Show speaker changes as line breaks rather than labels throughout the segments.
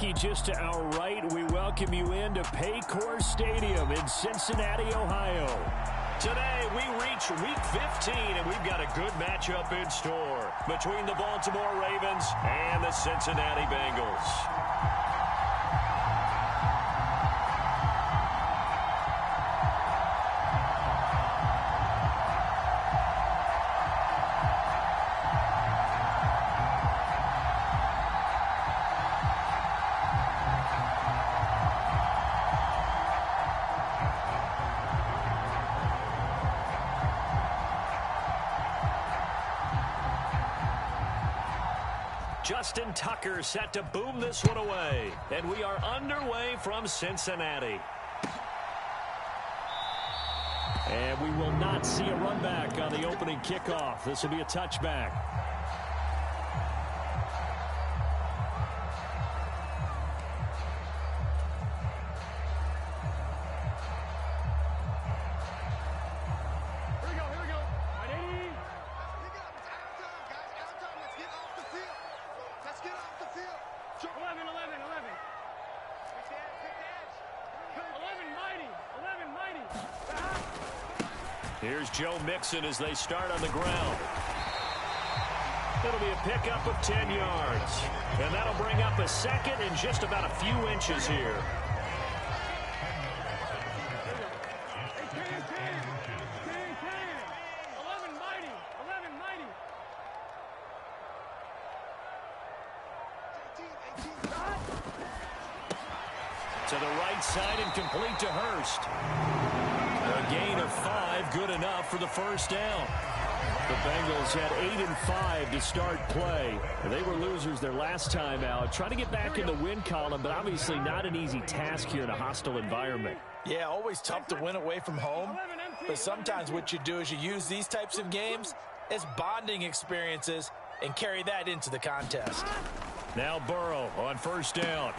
Hockey just to our right. We welcome you into Paycor Stadium in Cincinnati, Ohio. Today, we reach Week 15, and we've got a good matchup in store between the Baltimore Ravens and the Cincinnati Bengals. Justin Tucker set to boom this one away. And we are underway from Cincinnati. And we will not see a run back on the opening kickoff. This will be a touchback. Here's Joe Mixon as they start on the ground. It'll be a pickup of 10 yards. And that'll bring up a second in just about a few inches here. To the right side and complete to Hurst. A gain of 5, good enough for the first down. The Bengals had 8-5 to start play. They were losers their last time out. Trying to get back in the win column, but obviously not an easy task here in a hostile environment.
Yeah, always tough to win away from home. But sometimes what you do is you use these types of games as bonding experiences and carry that into the contest.
Now Burrow on first down.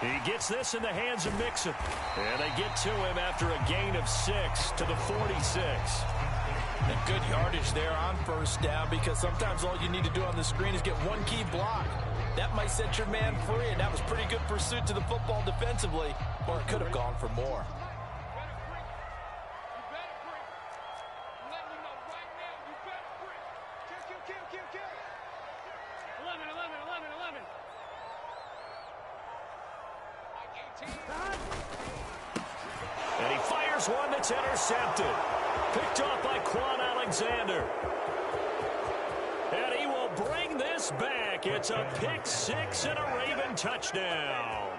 He gets this in the hands of Mixon. And they get to him after a gain of 6 to the 46.
And good yardage there on first down, because sometimes all you need to do on the screen is get one key block. That might set your man free, and that was pretty good pursuit to the football defensively, or it could have gone for more.
And he fires one that's intercepted. Picked off by Quan Alexander. And he will bring this back. It's a pick 6 and a Raven touchdown.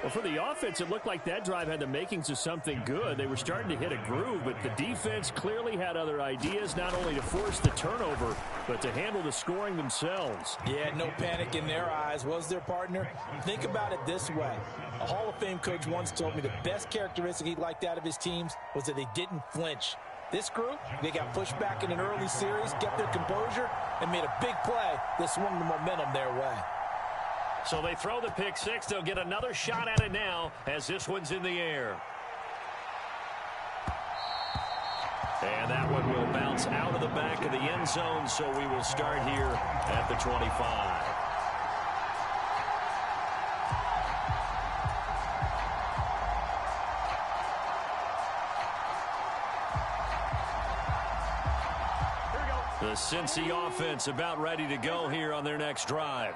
Well, for the offense, it looked like that drive had the makings of something good. They were starting to hit a groove, but the defense clearly had other ideas, not only to force the turnover, but to handle the scoring themselves.
Yeah, no panic in their eyes, was their partner? Think about it this way. A Hall of Fame coach once told me the best characteristic he liked out of his teams was that they didn't flinch. This group, they got pushed back in an early series, kept their composure, and made a big play that swung the momentum their way.
So they throw the pick 6. They'll get another shot at it now as this one's in the air. And that one will bounce out of the back of the end zone, so we will start here at the 25. The Cincy offense about ready to go here on their next drive.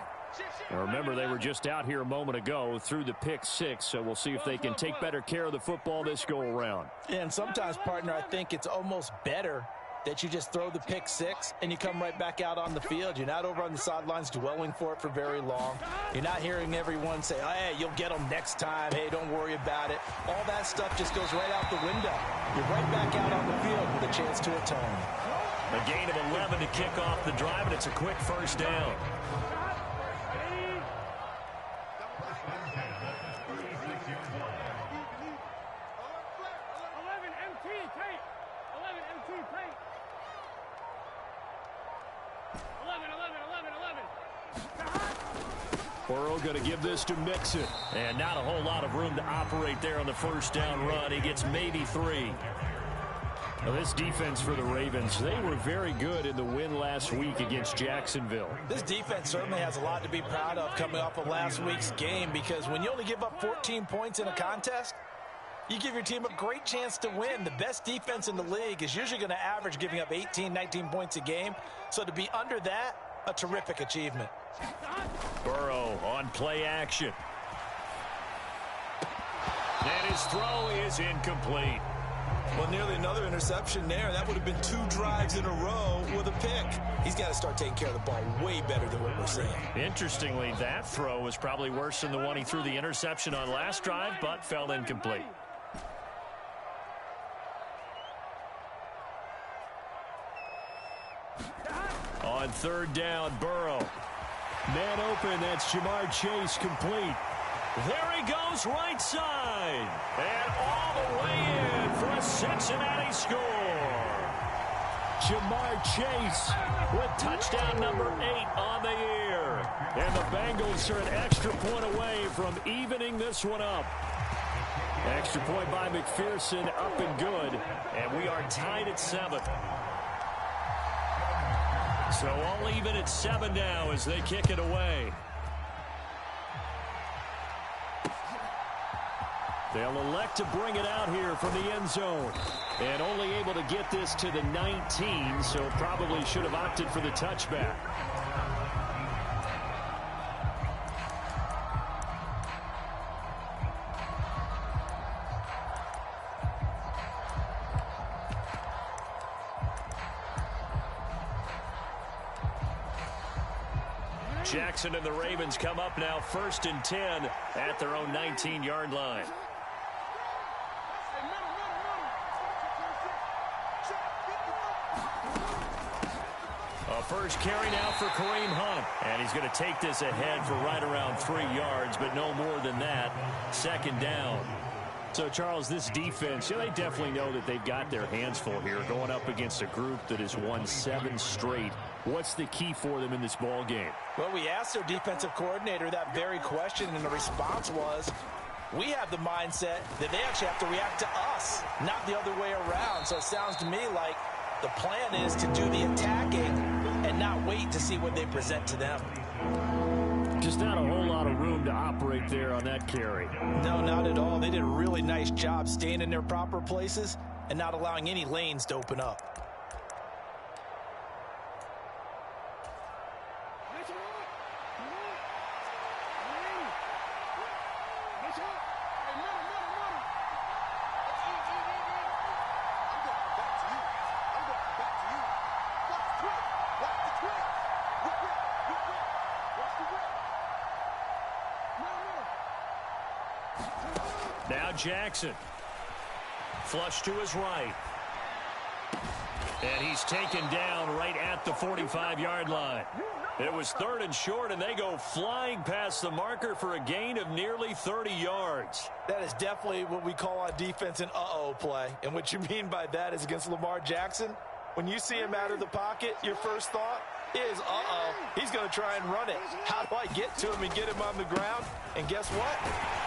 Now remember, they were just out here a moment ago through the pick 6, so we'll see if they can take better care of the football this go-around.
And sometimes, partner, I think it's almost better that you just throw the pick 6 and you come right back out on the field. You're not over on the sidelines dwelling for it for very long. You're not hearing everyone say, hey, you'll get them next time. Hey, don't worry about it. All that stuff just goes right out the window. You're right back out on the field with a chance to atone.
A gain of 11 to kick off the drive, and it's a quick first down. Burrow going to give this to Mixon. And not a whole lot of room to operate there on the first down run. He gets maybe 3. Well, this defense for the Ravens, they were very good in the win last week against Jacksonville.
This defense certainly has a lot to be proud of coming off of last week's game, because when you only give up 14 points in a contest, you give your team a great chance to win. The best defense in the league is usually going to average giving up 18, 19 points a game. So to be under that, a terrific achievement.
Burrow on play action. And his throw is incomplete.
Well, nearly another interception there. That would have been 2 drives in a row with a pick. He's got to start taking care of the ball way better than what we're seeing.
Interestingly, that throw was probably worse than the one he threw the interception on last drive, but fell incomplete. On third down, Burrow. Man open, that's Jamar Chase, complete. There he goes, right side. And all the way in for a Cincinnati score. Jamar Chase with touchdown number 8 on the year. And the Bengals are an extra point away from evening this one up. Extra point by McPherson, up and good. And we are tied at 7. So all even at 7 now as they kick it away. They'll elect to bring it out here from the end zone. And only able to get this to the 19, so probably should have opted for the touchback. Jackson and the Ravens come up now 1st and 10 at their own 19-yard line. A first carry now for Kareem Hunt. And he's going to take this ahead for right around 3 yards, but no more than that. 2nd down. So, Charles, this defense, they definitely know that they've got their hands full here going up against a group that has won 7 straight. What's the key for them in this ball game?
Well, we asked their defensive coordinator that very question, and the response was, we have the mindset that they actually have to react to us, not the other way around. So it sounds to me like the plan is to do the attacking and not wait to see what they present to them.
Just not a whole lot of room to operate there on that carry.
No, not at all. They did a really nice job staying in their proper places and not allowing any lanes to open up.
Now Jackson. Flush to his right. And he's taken down right at the 45-yard line. It was 3rd and short, and they go flying past the marker for a gain of nearly 30 yards.
That is definitely what we call on defense an uh-oh play. And what you mean by that is against Lamar Jackson, when you see him out of the pocket, your first thought is, uh-oh, he's going to try and run it. How do I get to him and get him on the ground? And guess what?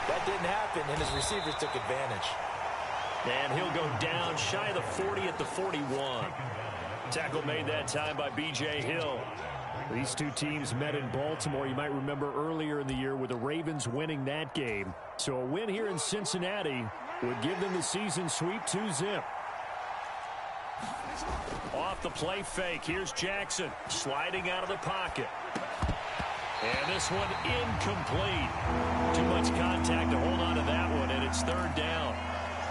That didn't happen, and his receivers took advantage.
And he'll go down shy of the 40 at the 41. Tackle made that time by B.J. Hill. These two teams met in Baltimore. You might remember earlier in the year with the Ravens winning that game. So a win here in Cincinnati would give them the season sweep 2-zip. Off the play fake. Here's Jackson sliding out of the pocket. And this one incomplete. Too much contact to hold on to that one, and it's 3rd down.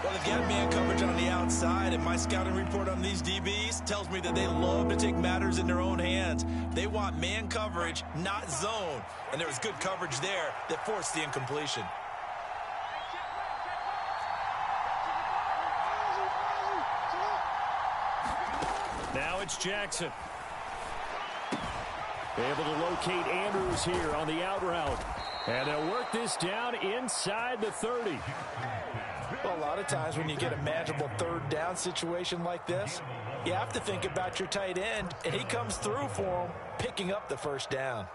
Well, they've got man coverage on the outside, and my scouting report on these DBs tells me that they love to take matters in their own hands. They want man coverage, not zone. And there was good coverage there that forced the incompletion.
Now it's Jackson. Able to locate Andrews here on the out route. And they'll work this down inside the 30.
Well, a lot of times when you get a manageable 3rd down situation like this, you have to think about your tight end, and he comes through for him, picking up the 1st down.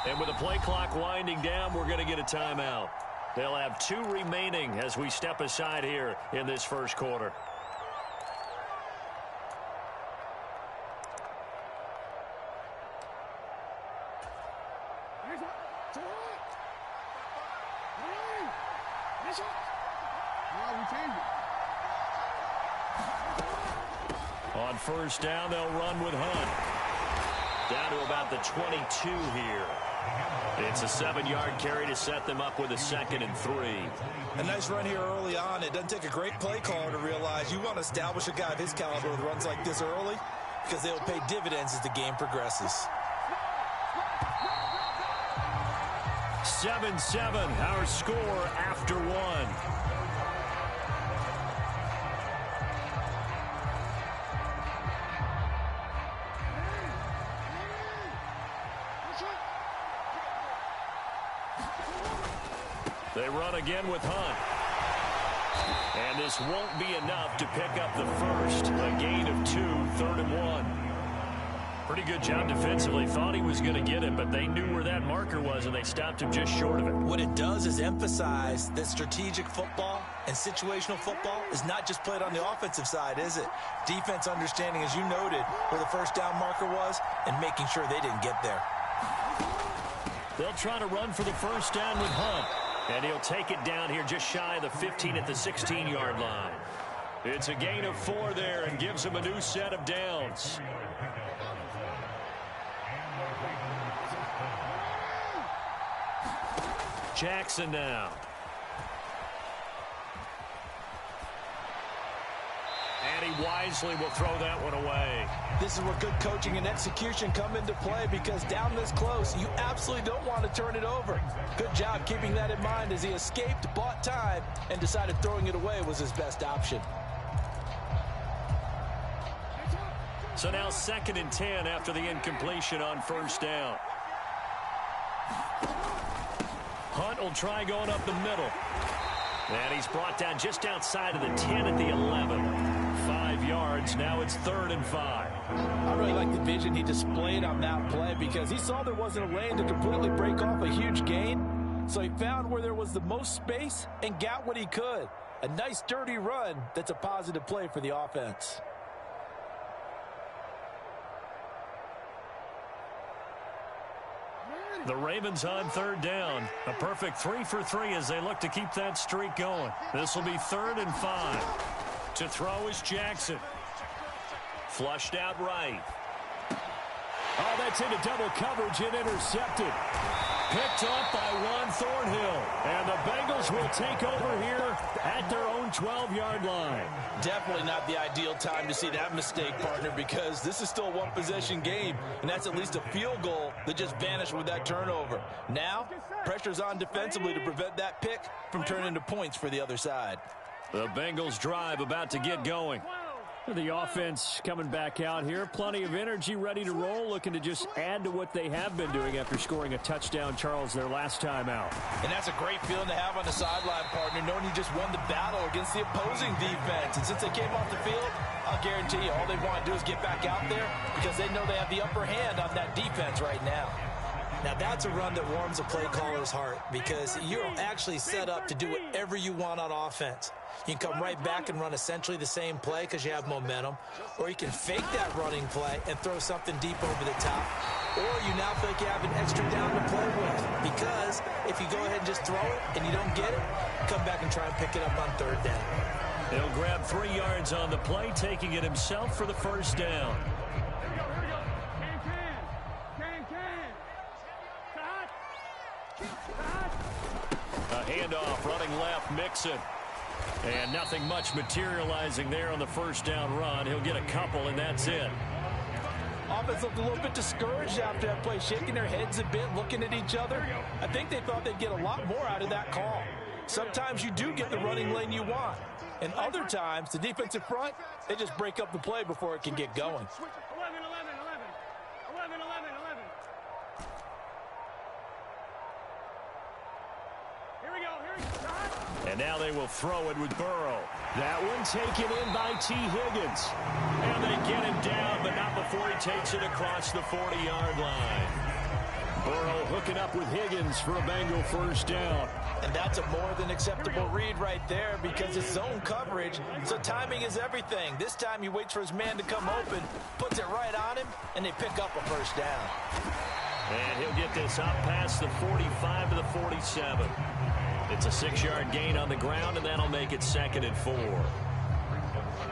And with the play clock winding down, we're going to get a timeout. They'll have 2 remaining as we step aside here in this first quarter. On first down, they'll run with Hunt. Down to about the 22 here. It's a 7-yard carry to set them up with a 2nd and 3.
A nice run here early on. It doesn't take a great play caller to realize you want to establish a guy of his caliber with runs like this early because they'll pay dividends as the game progresses.
7-7, our score after 1. They run again with Hunt. And this won't be enough to pick up the first. A gain of 2, 3rd and 1. Pretty good job defensively. Thought he was going to get it, but they knew where that marker was, and they stopped him just short of it.
What it does is emphasize that strategic football and situational football is not just played on the offensive side, is it? Defense understanding, as you noted, where the first down marker was and making sure they didn't get there.
They'll try to run for the first down with Hunt. And he'll take it down here just shy of the 15 at the 16-yard line. It's a gain of 4 there and gives him a new set of downs. Jackson now. And he wisely will throw that one away.
This is where good coaching and execution come into play because down this close, you absolutely don't want to turn it over. Good job keeping that in mind as he escaped, bought time, and decided throwing it away was his best option.
So now 2nd and 10 after the incompletion on first down. Hunt will try going up the middle. And he's brought down just outside of the 10 at the 11. 5 yards. Now it's 3rd and 5.
I really like the vision he displayed on that play because he saw there wasn't a lane to completely break off a huge gain. So he found where there was the most space and got what he could. A nice, dirty run that's a positive play for the offense.
The Ravens on 3rd down. A perfect 3 for 3 as they look to keep that streak going. This will be 3rd and 5. To throw is Jackson. Flushed out right. Oh, that's into double coverage and intercepted. Picked up by Juan Thornhill. And the Bengals will take over here at their own 12-yard line.
Definitely not the ideal time to see that mistake, partner, because this is still a one-possession game, and that's at least a field goal that just vanished with that turnover. Now, pressure's on defensively to prevent that pick from turning into points for the other side.
The Bengals drive about to get going. The offense coming back out here. Plenty of energy, ready to roll, looking to just add to what they have been doing after scoring a touchdown, Charles, their last time out.
And that's a great feeling to have on the sideline, partner, knowing you just won the battle against the opposing defense. And since they came off the field, I'll guarantee you all they want to do is get back out there because they know they have the upper hand on that defense right now. Now, that's a run that warms a play caller's heart because you're actually set up to do whatever you want on offense. You can come right back and run essentially the same play because you have momentum, or you can fake that running play and throw something deep over the top, or you now feel like you have an extra down to play with because if you go ahead and just throw it and you don't get it, come back and try and pick it up on 3rd down.
He'll grab 3 yards on the play, taking it himself for the first down. A handoff, running left, Mixon. And nothing much materializing there on the first down run. He'll get a couple, and that's it.
Offense looked a little bit discouraged after that play, shaking their heads a bit, looking at each other. I think they thought they'd get a lot more out of that call. Sometimes you do get the running lane you want. And other times, the defensive front, they just break up the play before it can get going.
11. Here we go.
And now they will throw it with Burrow. That one taken in by T. Higgins. And they get him down, but not before he takes it across the 40-yard line. Burrow hooking up with Higgins for a Bengal first down.
And that's a more than acceptable read right there because it's zone coverage, so timing is everything. This time he waits for his man to come open, puts it right on him, and they pick up a first down.
And he'll get this up past the 45 to the 47. It's a 6-yard gain on the ground, and that'll make it 2nd and 4.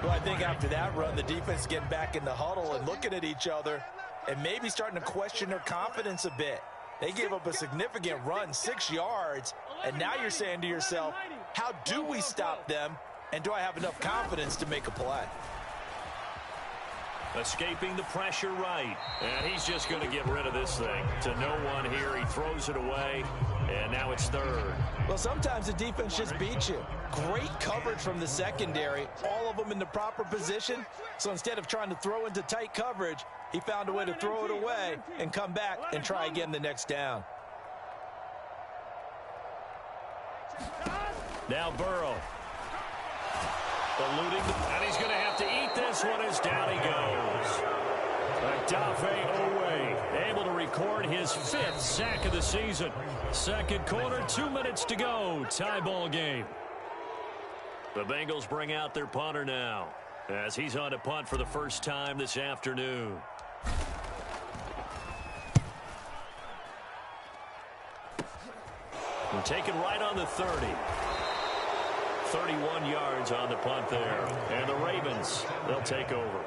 Well, I think after that run, the defense is getting back in the huddle and looking at each other and maybe starting to question their confidence a bit. They gave up a significant run, 6 yards, and now you're saying to yourself, how do we stop them, and do I have enough confidence to make a play?
Escaping the pressure right, and he's just going to get rid of this thing. To no one here, he throws it away, and now it's 3rd.
Well, sometimes the defense just beats you. Great coverage from the secondary, all of them in the proper position. So instead of trying to throw into tight coverage, he found a way to throw it away and come back and try again the next down.
Now Burrow. Eluding, and he's going to have to eat this one as down he goes. Dafe Owe able to record his 5th sack of the season. Second quarter, 2 minutes to go. Tie ball game. The Bengals bring out their punter now as he's on to punt for the first time this afternoon. We're taking right on the 30. 31 yards on the punt there. And the Ravens, they'll take over.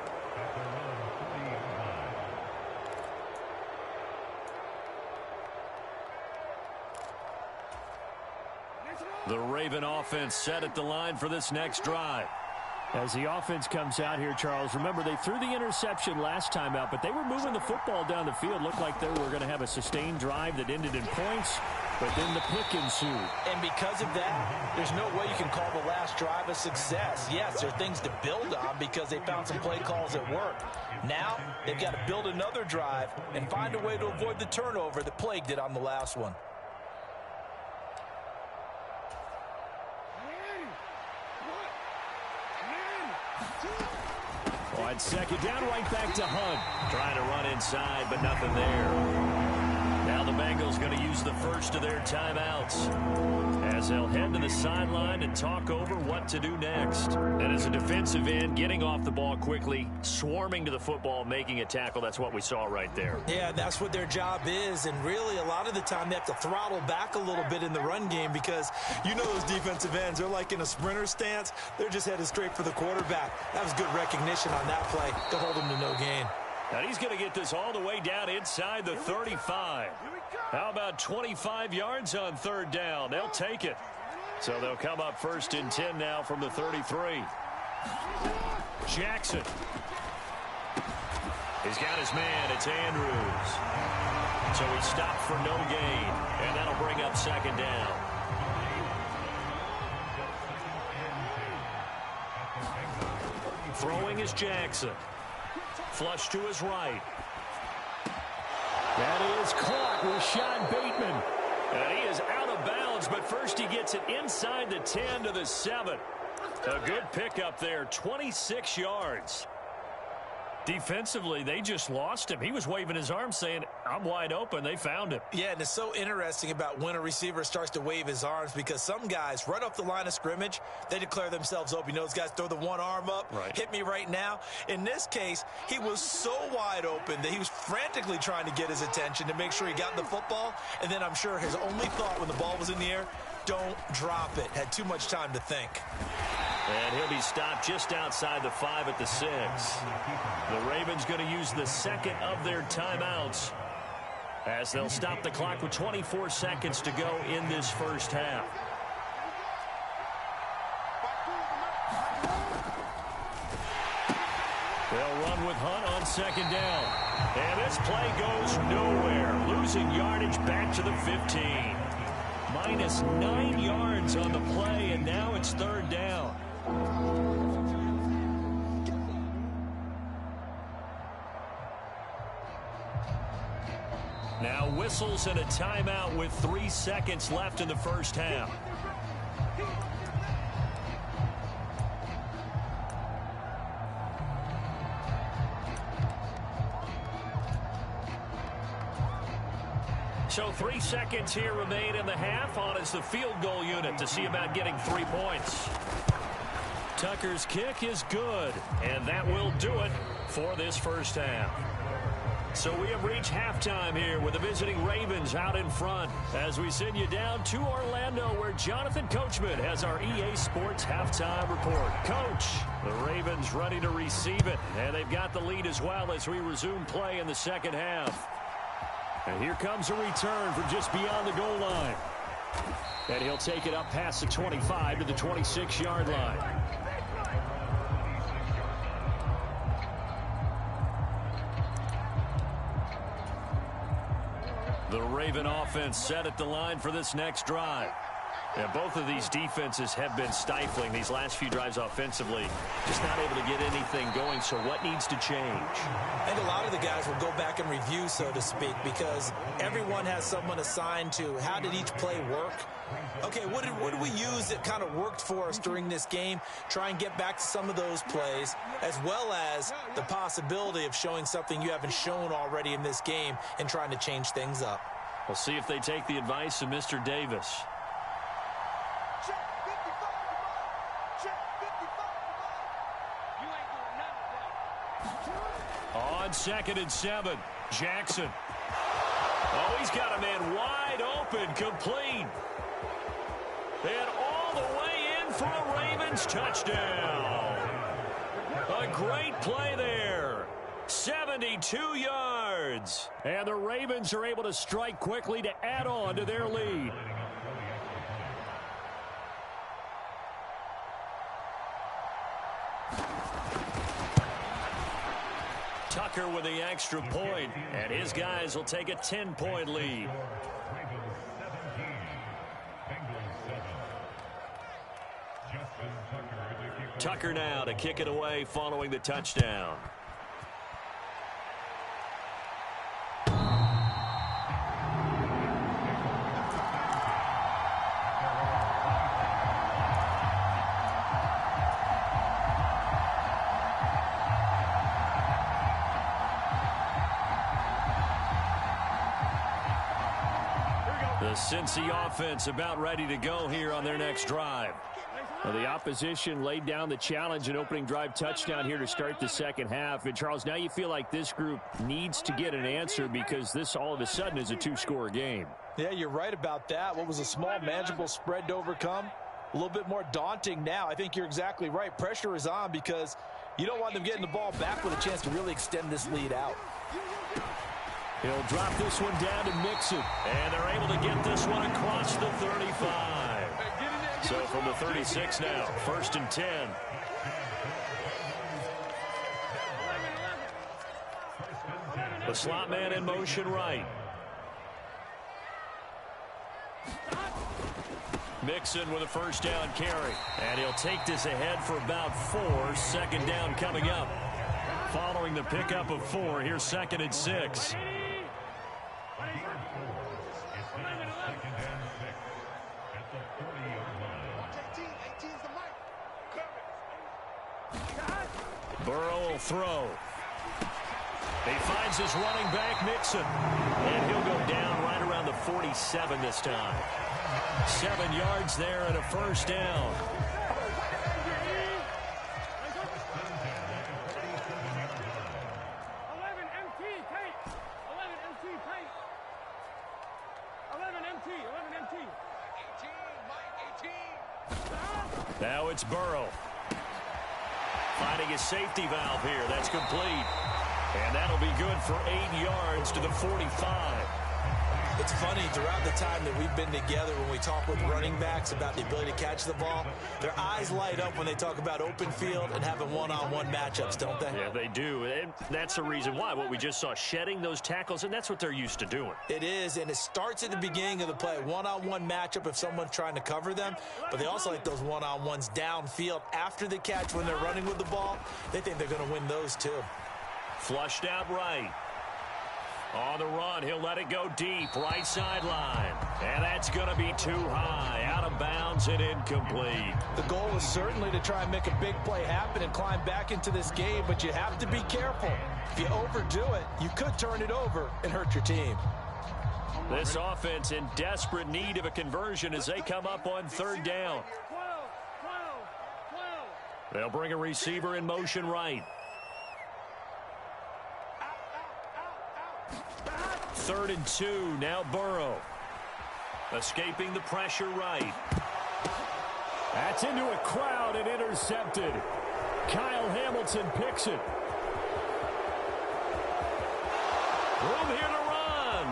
The Raven offense set at the line for this next drive.
As the offense comes out here, Charles, remember they threw the interception last time out, but they were moving the football down the field. Looked like they were going to have a sustained drive that ended in points, but then the pick ensued.
And because of that, there's no way you can call the last drive a success. Yes, there are things to build on because they found some play calls that work. Now, they've got to build another drive and find a way to avoid the turnover that plagued it on the last one.
On second down, right back to Hunt. Trying to run inside, but nothing there. Now the Bengals going to use the first of their timeouts as they'll head to the sideline and talk over what to do next. And as a defensive end, getting off the ball quickly, swarming to the football, making a tackle, that's what we saw right there.
Yeah, that's what their job is, and really a lot of the time they have to throttle back a little bit in the run game because you know those defensive ends, they're like in a sprinter stance. They're just headed straight for the quarterback. That was good recognition on that play to hold him to no gain.
And he's going to get this all the way down inside the 35. How about 25 yards on 3rd down? They'll take it. So they'll come up 1st and 10 now from the 33. Jackson. He's got his man. It's Andrews. So he stopped for no gain. And that'll bring up 2nd down. Throwing is Jackson. Flush to his right.
That is caught with Sean Bateman.
And he is out of bounds, but first he gets it inside the 10 to the 7. A good pickup there, 26 yards. Defensively, they just lost him. He was waving his arms saying, I'm wide open. They found him.
Yeah, and it's so interesting about when a receiver starts to wave his arms because some guys, right off the line of scrimmage, they declare themselves open. You know, those guys throw the one arm up,
right.
Hit me right now. In this case, he was so wide open that he was frantically trying to get his attention to make sure he got the football. And then I'm sure his only thought when the ball was in the air, don't drop it. Had too much time to think.
And he'll be stopped just outside the 5 at the 6. The Ravens going to use the 2nd of their timeouts as they'll stop the clock with 24 seconds to go in this first half. They'll run with Hunt on 2nd down. And this play goes nowhere. Losing yardage back to the 15. Minus 9 yards on the play, and now it's 3rd down. Now whistles and a timeout with 3 seconds left in the first half. So 3 seconds here remain in the half. On is the field goal unit to see about getting 3 points. Tucker's kick is good, and that will do it for this first half. So we have reached halftime here with the visiting Ravens out in front as we send you down to Orlando where Jonathan Coachman has our EA Sports halftime report. Coach, the Ravens ready to receive it, and they've got the lead as well as we resume play in the second half. And here comes a return from just beyond the goal line. And he'll take it up past the 25 to the 26-yard line. The Raven offense set at the line for this next drive. And both of these defenses have been stifling these last few drives offensively. Just not able to get anything going, so what needs to change?
I think a lot of the guys will go back and review, so to speak, because everyone has someone assigned to how did each play work. Okay, what did we use that kind of worked for us during this game? Try and get back to some of those plays, as well as the possibility of showing something you haven't shown already in this game and trying to change things up.
We'll see if they take the advice of Mr. Davis. On 2nd and 7, Jackson. Oh, he's got a man wide open, complete. And all the way in for a Ravens touchdown. A great play there. 72 yards. And the Ravens are able to strike quickly to add on to their lead. Tucker with the extra point, and his guys will take a 10-point lead. Tucker now to kick it away following the touchdown. The Cincy offense about ready to go here on their next drive.
Well, the opposition laid down the challenge and opening drive touchdown here to start the second half. And, Charles, now you feel like this group needs to get an answer because this all of a sudden is a two-score game.
Yeah, you're right about that. What was a small, manageable spread to overcome? A little bit more daunting now. I think you're exactly right. Pressure is on because you don't want them getting the ball back with a chance to really extend this lead out.
He'll drop this one down to Mixon.
And they're able to get this one across the 35. So from the 36 now, 1st and 10. The slot man in motion right. Mixon with a first down carry. And he'll take this ahead for about 4. 2nd down coming up. Following the pickup of 4, here's 2nd and 6. Burrow will throw. He finds his running back, Mixon. And he'll go down right around the 47 this time. 7 yards there and a first down. Now it's Burrow. Finding his safety valve here. That's complete. And that'll be good for 8 yards to the 45.
It's funny, throughout the time that we've been together, when we talk with running backs about the ability to catch the ball, their eyes light up when they talk about open field and having one-on-one matchups, don't they?
Yeah, they do. And that's the reason why. What we just saw, shedding those tackles, and that's what they're used to doing.
It is, and it starts at the beginning of the play. One-on-one matchup if someone's trying to cover them, but they also like those one-on-ones downfield after the catch when they're running with the ball. They think they're going to win those too.
Flushed out right. On the run, he'll let it go deep, right sideline. And that's going to be too high, out of bounds and incomplete.
The goal is certainly to try and make a big play happen and climb back into this game, but you have to be careful. If you overdo it, you could turn it over and hurt your team.
This offense in desperate need of a conversion as they come up on third down. They'll bring a receiver in motion right. 3rd and 2. Now Burrow. Escaping the pressure right.
That's into a crowd and intercepted. Kyle Hamilton picks it.
Room here to run.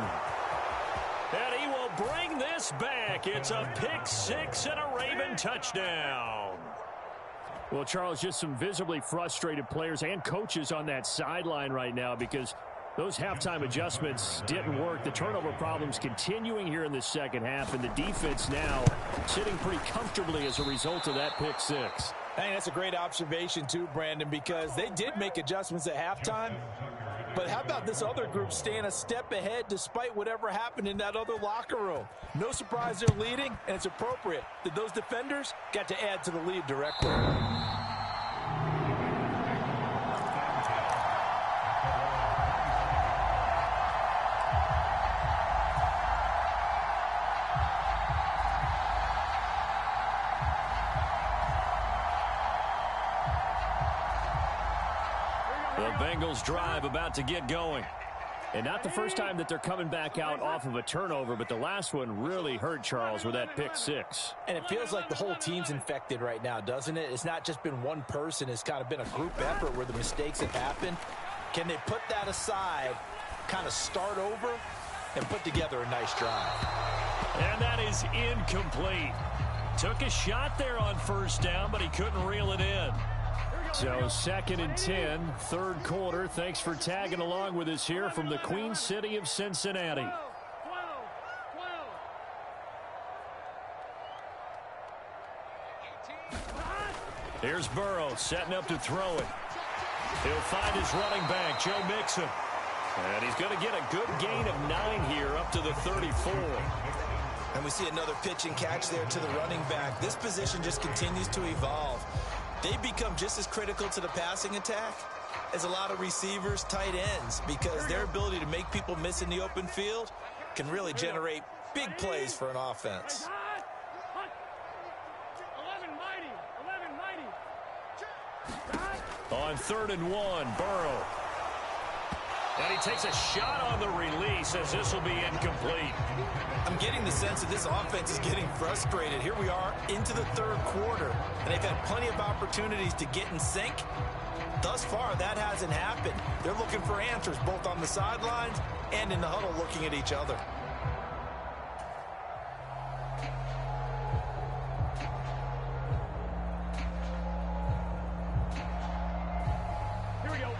And he will bring this back. It's a pick six and a Raven touchdown.
Well, Charles, just some visibly frustrated players and coaches on that sideline right now because those halftime adjustments didn't work. The turnover problems continuing here in the second half, and the defense now sitting pretty comfortably as a result of that pick six.
I think that's a great observation too, Brandon, because they did make adjustments at halftime. But how about this other group staying a step ahead despite whatever happened in that other locker room? No surprise they're leading, and it's appropriate that those defenders got to add to the lead directly.
Bengals drive about to get going.
And not the first time that they're coming back out off of a turnover, but the last one really hurt, Charles, with that pick six.
And it feels like the whole team's infected right now, doesn't it? It's not just been one person. It's kind of been a group effort where the mistakes have happened. Can they put that aside, kind of start over, and put together a nice drive?
And that is incomplete. Took a shot there on first down, but he couldn't reel it in.
So 2nd and 10, third quarter. Thanks for tagging along with us here from the Queen City of Cincinnati.
Here's Burrow setting up to throw it. He'll find his running back, Joe Mixon. And he's going to get a good gain of 9 here up to the 34.
And we see another pitch and catch there to the running back. This position just continues to evolve. They become just as critical to the passing attack as a lot of receivers, tight ends, because their ability to make people miss in the open field can really generate big plays for an offense.
On 3rd and 1, Burrow. And he takes a shot on the release as this will be incomplete.
I'm getting the sense that this offense is getting frustrated. Here we are into the third quarter, and they've had plenty of opportunities to get in sync. Thus far, that hasn't happened. They're looking for answers both on the sidelines and in the huddle looking at each other.
Here we go.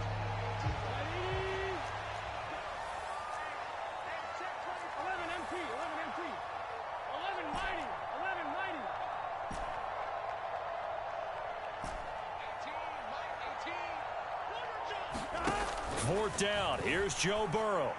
11 MT, 11 MT. 11 mighty, 11 mighty. 18.
4th down. Here's Joe Burrow.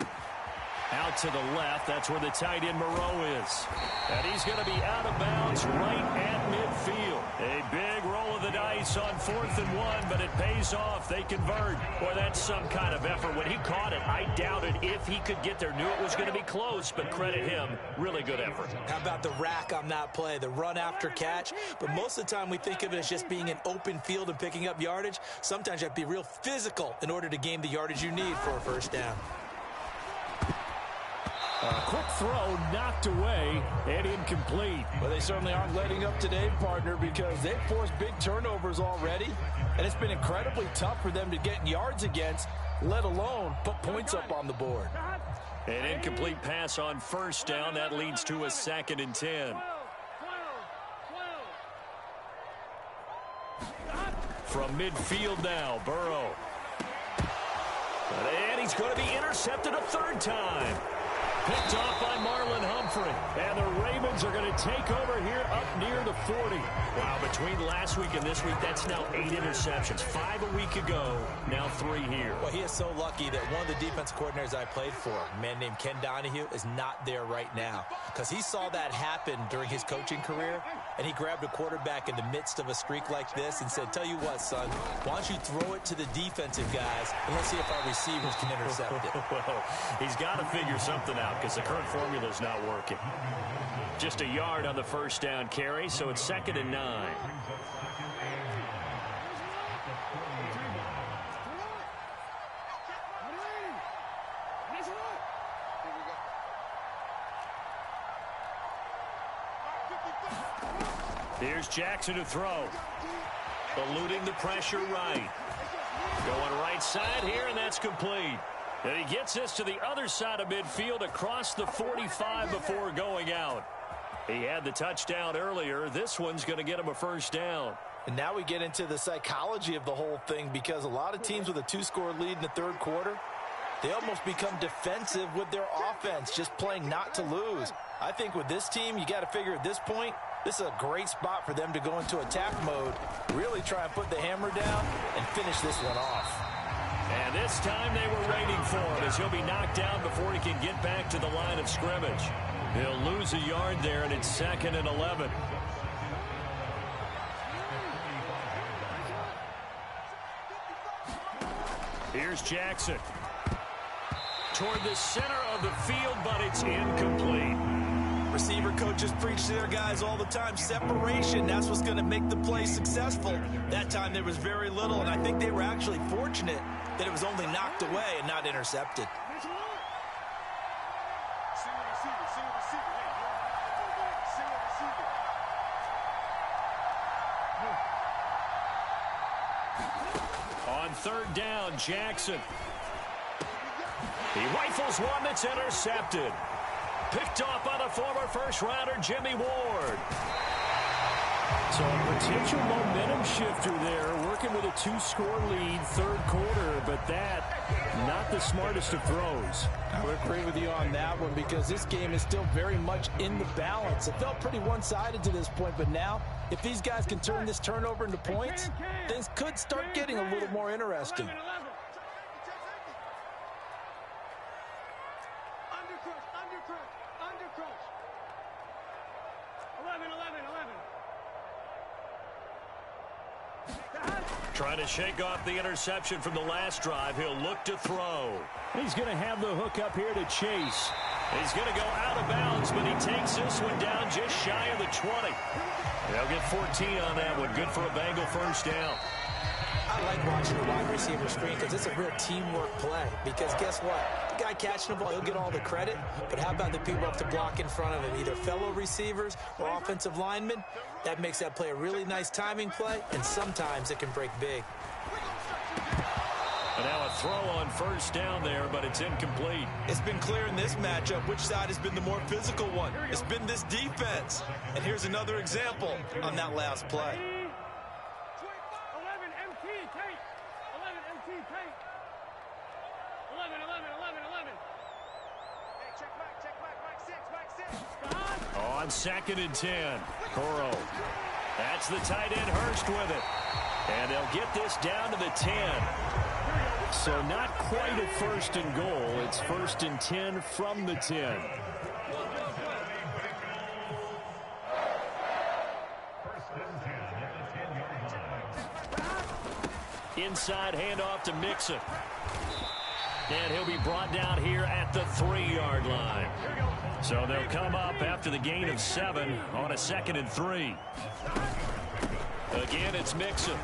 Out to the left. That's where the tight end Moreau is. And he's going to be out of bounds right at midfield. A big roll of the dice on 4th and 1, but it pays off. They convert. Boy, that's some kind of effort. When he caught it, I doubted if he could get there. Knew it was going to be close, but credit him. Really good effort.
How about the rack on that play, the run after catch? But most of the time we think of it as just being an open field and picking up yardage. Sometimes you have to be real physical in order to gain the yardage you need for a first down.
A quick throw knocked away and incomplete.
Well, they certainly aren't letting up today, partner, because they've forced big turnovers already, and it's been incredibly tough for them to get yards against, let alone put points up on the board.
An incomplete pass on first down. That leads to a 2nd and 10. From midfield now, Burrow. And he's going to be intercepted a 3rd time. Picked off by Marlon Humphrey. And the Ravens are going to take over here up near the 40. Wow, between last week and this week, that's now 8 interceptions. 5 a week ago, now 3 here.
Well, he is so lucky that one of the defense coordinators I played for, a man named Ken Donahue, is not there right now. Because he saw that happen during his coaching career, and he grabbed a quarterback in the midst of a streak like this and said, tell you what, son, why don't you throw it to the defensive guys, and let's see if our receivers can intercept it.
Well, he's got to figure something out.
out because the current formula is not working. Just a yard on the first down carry, so it's 2nd and 9. Here's Jackson to throw. Eluding the pressure right. Going right side here, and that's complete. And he gets this to the other side of midfield across the 45 before going out. He had the touchdown earlier. This one's going to get him a first down.
And now we get into the psychology of the whole thing, because a lot of teams with a 2-score lead in the third quarter, they almost become defensive with their offense, just playing not to lose. I think with this team, you got to figure at this point, this is a great spot for them to go into attack mode, really try and put the hammer down and finish this one off.
And this time they were waiting for him, as he'll be knocked down before he can get back to the line of scrimmage. He'll lose a yard there, and it's 2nd and 11. Here's Jackson. Toward the center of the field, but it's incomplete.
Receiver coaches preach to their guys all the time. Separation, that's what's going to make the play successful. That time there was very little, and I think they were actually fortunate that it was only knocked away and not intercepted.
On 3rd down, Jackson. He rifles one that's intercepted. Picked off by the former first-rounder, Jimmy Ward. So a potential momentum shifter there, working with a 2-score lead, third quarter, but that, not the smartest of throws.
I would agree with you on that one, because this game is still very much in the balance. It felt pretty one-sided to this point, but now, if these guys can turn this turnover into points, things could start getting a little more interesting.
11.
Trying to shake off the interception from the last drive. He'll look to throw.
He's going to have the hook up here to Chase.
He's going to go out of bounds, but he takes this one down just shy of the 20. They'll get 14 on that one. Good for a Bengal first down.
I like watching the wide receiver screen, because it's a real teamwork play. Because guess what? The guy catching the ball, he'll get all the credit. But how about the people up to block in front of him, either fellow receivers or offensive linemen? That makes that play a really nice timing play, and sometimes it can break big.
And now a throw on first down there, but it's incomplete.
It's been clear in this matchup which side has been the more physical one. It's been this defense. And here's another example on that last play.
11 MT tape. 11 MT tape. 11. Hey, check back, 6.
On 2nd and 10. Coro. That's the tight end Hurst with it. And they'll get this down to the 10.
So not quite a 1st and goal. It's 1st and 10 from the 10.
Inside handoff to Mixon. And he'll be brought down here at the 3-yard line. So they'll come up after the gain of 7 on a 2nd and 3. Again, it's Mixon.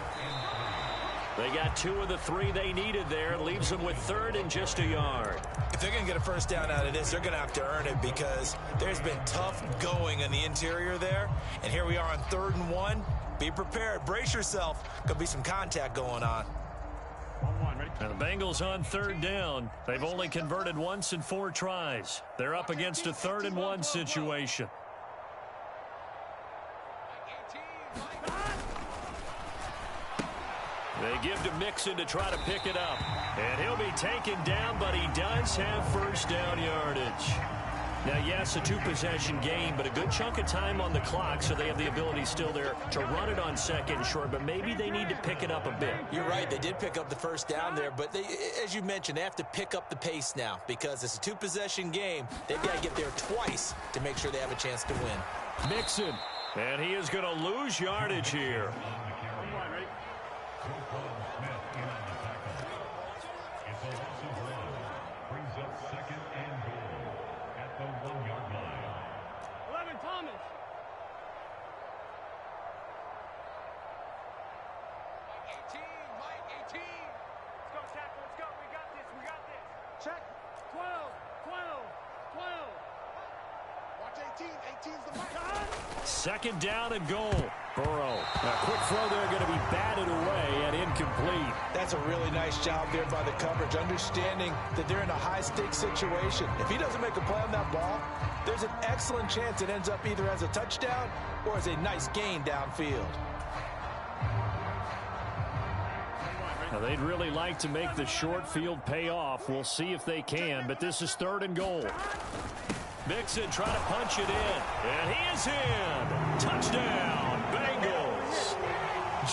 They got 2 of the 3 they needed there. Leaves them with 3rd and just a yard.
If they're going to get a first down out of this, they're going to have to earn it, because there's been tough going in the interior there. And here we are on 3rd and 1. Be prepared. Brace yourself. Could be some contact going on.
And the Bengals on 3rd down. They've only converted once in 4 tries. They're up against a 3rd and 1 situation. They give to Mixon to try to pick it up. And he'll be taken down, but he does have first down yardage. Now, yes, a 2-possession game, but a good chunk of time on the clock, so they have the ability still there to run it on 2nd and short, but maybe they need to pick it up a bit.
You're right. They did pick up the first down there, but they, as you mentioned, they have to pick up the pace now, because it's a 2-possession game. They've got to get there twice to make sure they have a chance to win.
Mixon, and he is going to lose yardage here.
12, 12, 12. Watch 18. 18's the mark.
Second down and goal. Burrow. A quick throw there, going to be batted away and incomplete.
That's a really nice job there by the coverage, understanding that they're in a high-stakes situation. If he doesn't make a play on that ball, there's an excellent chance it ends up either as a touchdown or as a nice gain downfield.
Now, they'd really like to make the short field pay off. We'll see if they can, but this is third and goal.
Mixon trying to punch it in. And he is in. Touchdown, Bengals.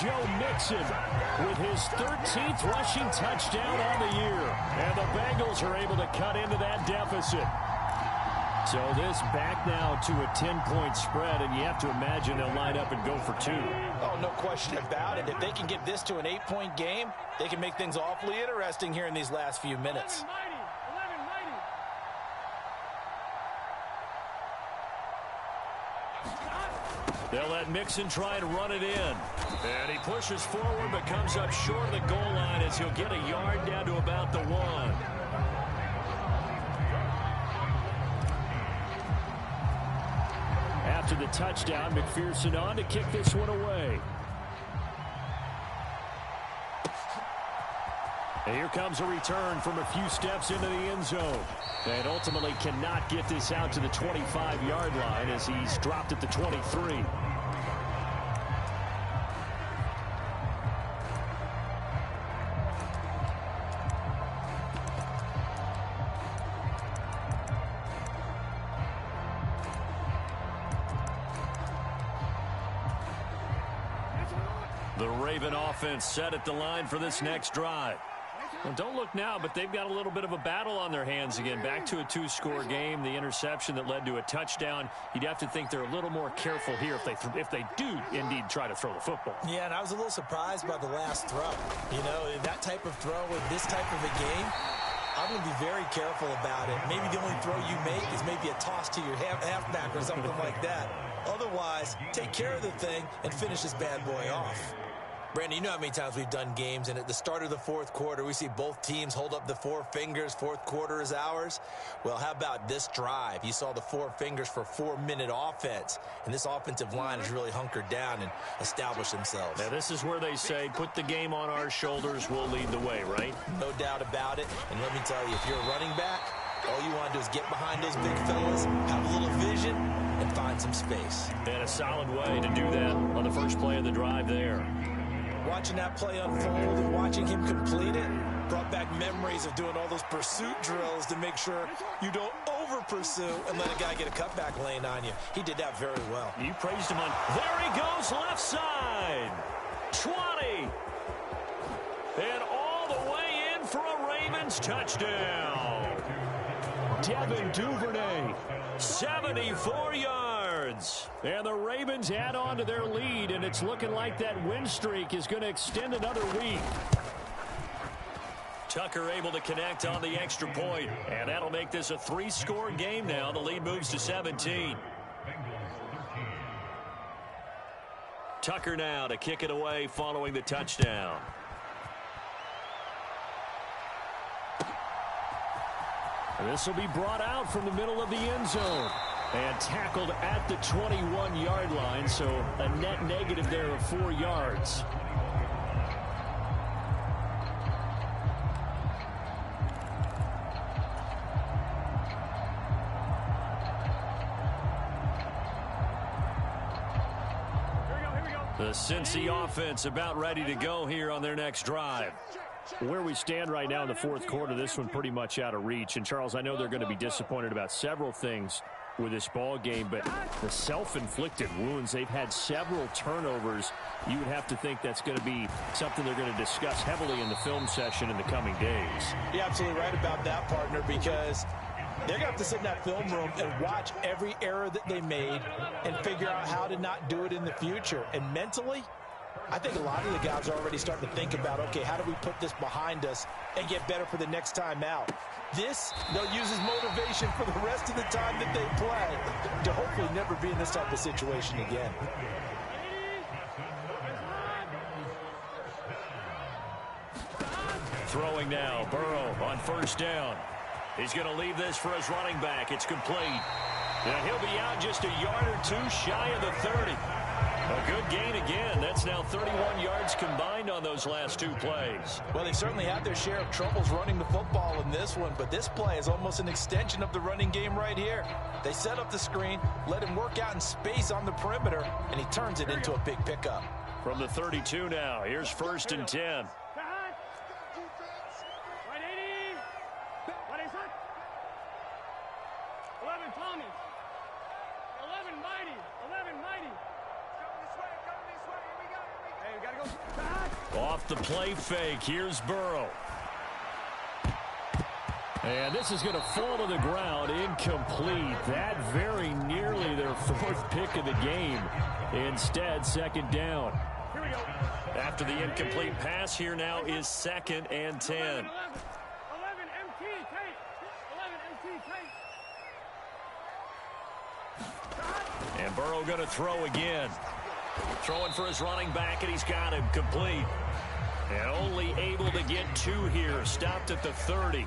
Joe Mixon with his 13th rushing touchdown on the year. And the Bengals are able to cut into that deficit. So this back now to a 10-point spread, and you have to imagine they'll line up and go for two.
Oh, no question about it. If they can get this to an 8-point game, they can make things awfully interesting here in these last few minutes.
11 mighty.
They'll let Mixon try and run it in. And he pushes forward but comes up short of the goal line as he'll get a yard down to about the 1.
After the touchdown, McPherson on to kick this one away. And here comes a return from a few steps into the end zone. And ultimately cannot get this out to the 25-yard line as he's dropped at the 23.
The Raven offense set at the line for this next drive.
Well, don't look now, but they've got a little bit of a battle on their hands again. Back to a two-score game. The interception that led to a touchdown. You'd have to think they're a little more careful here if they do indeed try to throw the football.
Yeah, and I was a little surprised by the last throw. You know, that type of throw in this type of a game, I'm going to be very careful about it. Maybe the only throw you make is maybe a toss to your halfback or something like that. Otherwise, take care of the thing and finish this bad boy off. Brandon, you know how many times we've done games, and at the start of the fourth quarter, we see both teams hold up the four fingers, fourth quarter is ours. Well, how about this drive? You saw the four fingers for 4-minute offense, and this offensive line has really hunkered down and established themselves.
Now, this is where they say, put the game on our shoulders, we'll lead the way, right?
No doubt about it, and let me tell you, if you're a running back, all you want to do is get behind those big fellas, have a little vision, and find some space.
And a solid way to do that on the first play of the drive there.
Watching that play unfold and watching him complete it brought back memories of doing all those pursuit drills to make sure you don't over-pursue and let a guy get a cutback lane on you. He did that very well.
You praised him on. There he goes, left side. 20. And all the way in for a Ravens touchdown. Devin Duvernay, 74 yards.
And the Ravens add on to their lead, and it's looking like that win streak is going to extend another week.
Tucker able to connect on the extra point, and that'll make this a 3-score game now. The lead moves to 17. Tucker now to kick it away following the touchdown.
This will be brought out from the middle of the end zone and tackled at the 21-yard line, so a net negative there of 4 yards.
The Cincy offense about ready to go here on their next drive.
Where we stand right now in the fourth quarter, this one pretty much out of reach. And, Charles, I know they're going to be disappointed about several things with this ball game, but the self-inflicted wounds, they've had several turnovers. You would have to think that's going to be something they're going to discuss heavily in the film session in the coming days.
You're absolutely right about that, partner, because they're going to have to sit in that film room and watch every error that they made and figure out how to not do it in the future. And mentally, I think a lot of the guys are already starting to think about, okay, how do we put this behind us and get better for the next time out? This, they'll use as motivation for the rest of the time that they play to hopefully never be in this type of situation again.
Throwing now, Burrow on first down. He's going to leave this for his running back. It's complete. And he'll be out just a yard or two shy of the 30. A good gain again. That's now 31 yards combined on those last two plays.
Well, they certainly had their share of troubles running the football in this one, but this play is almost an extension of the running game right here. They set up the screen, let him work out in space on the perimeter, and he turns it into a big pickup.
From the 32 now, here's 1st and 10. Off the play fake, here's Burrow.
And this is going to fall to the ground, incomplete. That very nearly their 4th pick of the game. Instead, 2nd down.
Here we go.
After the incomplete pass, here now is 2nd and 10.
11 MT, take. 11 MT, take.
And Burrow going to throw again. Throwing for his running back, and he's got him complete. And only able to get 2 here. Stopped at the 30.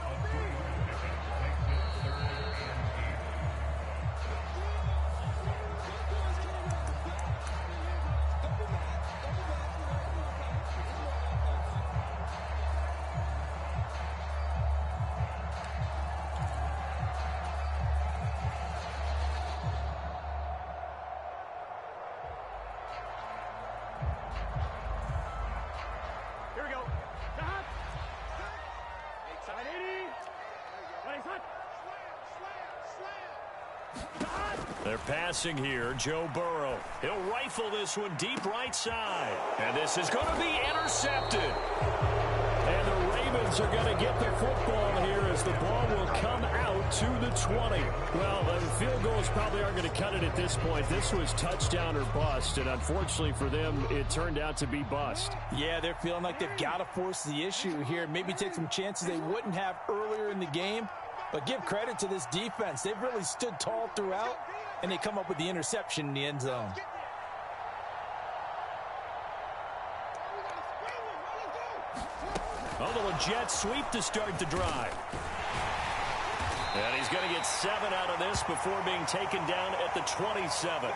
They're passing here, Joe Burrow. He'll rifle this one deep right side. And this is going to be intercepted.
And the Ravens are going to get the football here as the ball will come out to the 20. Well, the field goals probably aren't going to cut it at this point. This was touchdown or bust, and unfortunately for them, it turned out to be bust.
Yeah, they're feeling like they've got to force the issue here. Maybe take some chances they wouldn't have earlier in the game. But give credit to this defense. They've really stood tall throughout, and they come up with the interception in the end zone.
A little jet sweep to start the drive. And he's going to get 7 out of this before being taken down at the 27.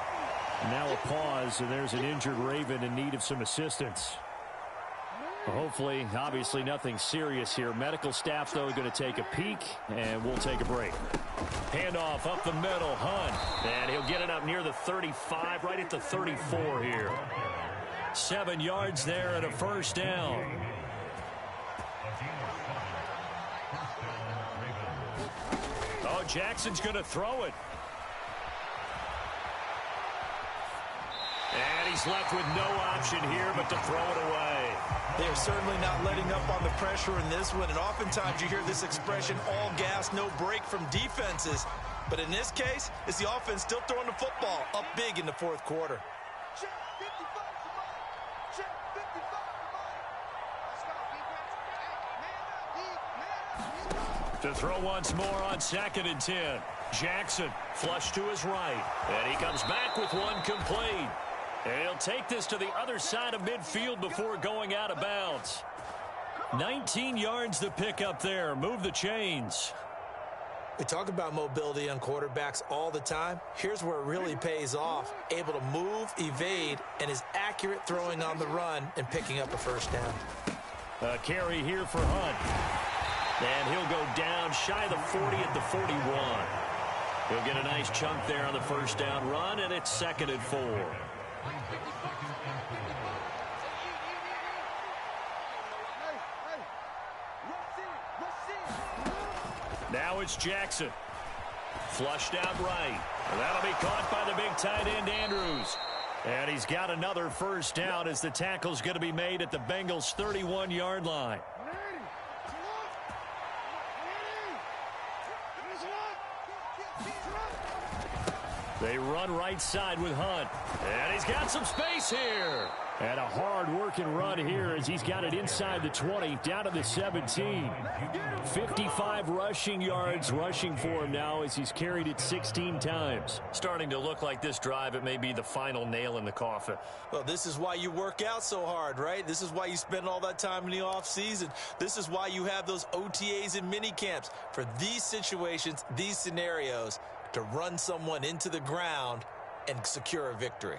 Now a pause, and there's an injured Raven in need of some assistance. Hopefully, obviously nothing serious here. Medical staff, though, going to take a peek, and we'll take a break.
Handoff up the middle, Hunt. And he'll get it up near the 35, right at the 34 here. 7 yards there and a 1st down. Oh, Jackson's going to throw it. And he's left with no option here but to throw it away.
They're certainly not letting up on the pressure in this one, and oftentimes you hear this expression, all gas, no break from defenses. But in this case, it's the offense still throwing the football up big in the 4th quarter.
To throw once more on 2nd and 10. Jackson flush to his right. And he comes back with one complete. And he'll take this to the other side of midfield before going out of bounds. 19 yards to pick up there. Move the chains.
We talk about mobility on quarterbacks all the time. Here's where it really pays off. Able to move, evade, and is accurate throwing on the run and picking up a 1st down.
A carry here for Hunt. And he'll go down shy of the 40 at the 41. He'll get a nice chunk there on the 1st down run, and it's 2nd and 4. Now it's Jackson. Flushed out right. And that'll be caught by the big tight end, Andrews. And he's got another 1st down as the tackle's going to be made at the Bengals' 31-yard line. They run right side with Hunt. And he's got some space here.
And a hard-working run here as he's got it inside the 20, down to the 17. 55 rushing yards rushing for him now as he's carried it 16 times.
Starting to look like this drive, it may be the final nail in the coffin.
Well, this is why you work out so hard, right? This is why you spend all that time in the offseason. This is why you have those OTAs and mini camps for these situations, these scenarios, to run someone into the ground and secure a victory.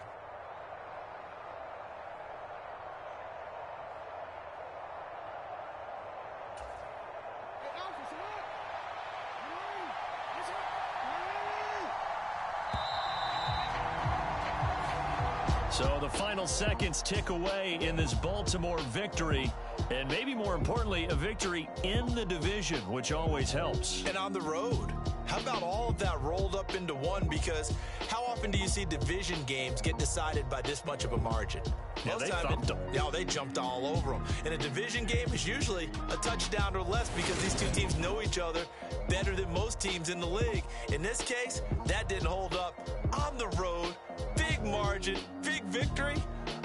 So the final seconds tick away in this Baltimore victory, and maybe more importantly, a victory in the division, which always helps.
And on the road. How about all of that rolled up into one? Because how often do you see division games get decided by this much of a margin?
Yeah, they thumped them.
Yeah, they jumped all over them. And a division game is usually a touchdown or less because these two teams know each other better than most teams in the league. In this case, that didn't hold up. On the road, big margin, big victory.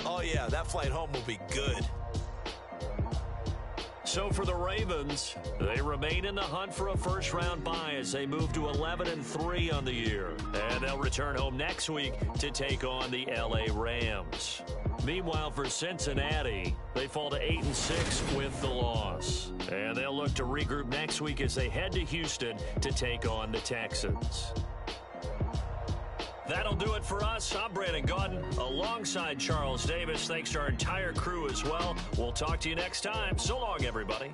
Oh, yeah, that flight home will be good.
So for the Ravens, they remain in the hunt for a first-round bye as they move to 11-3 on the year. And they'll return home next week to take on the L.A. Rams. Meanwhile, for Cincinnati, they fall to 8-6 with the loss. And they'll look to regroup next week as they head to Houston to take on the Texans. That'll do it for us. I'm Brandon Gaudin alongside Charles Davis. Thanks to our entire crew as well. We'll talk to you next time. So long, everybody.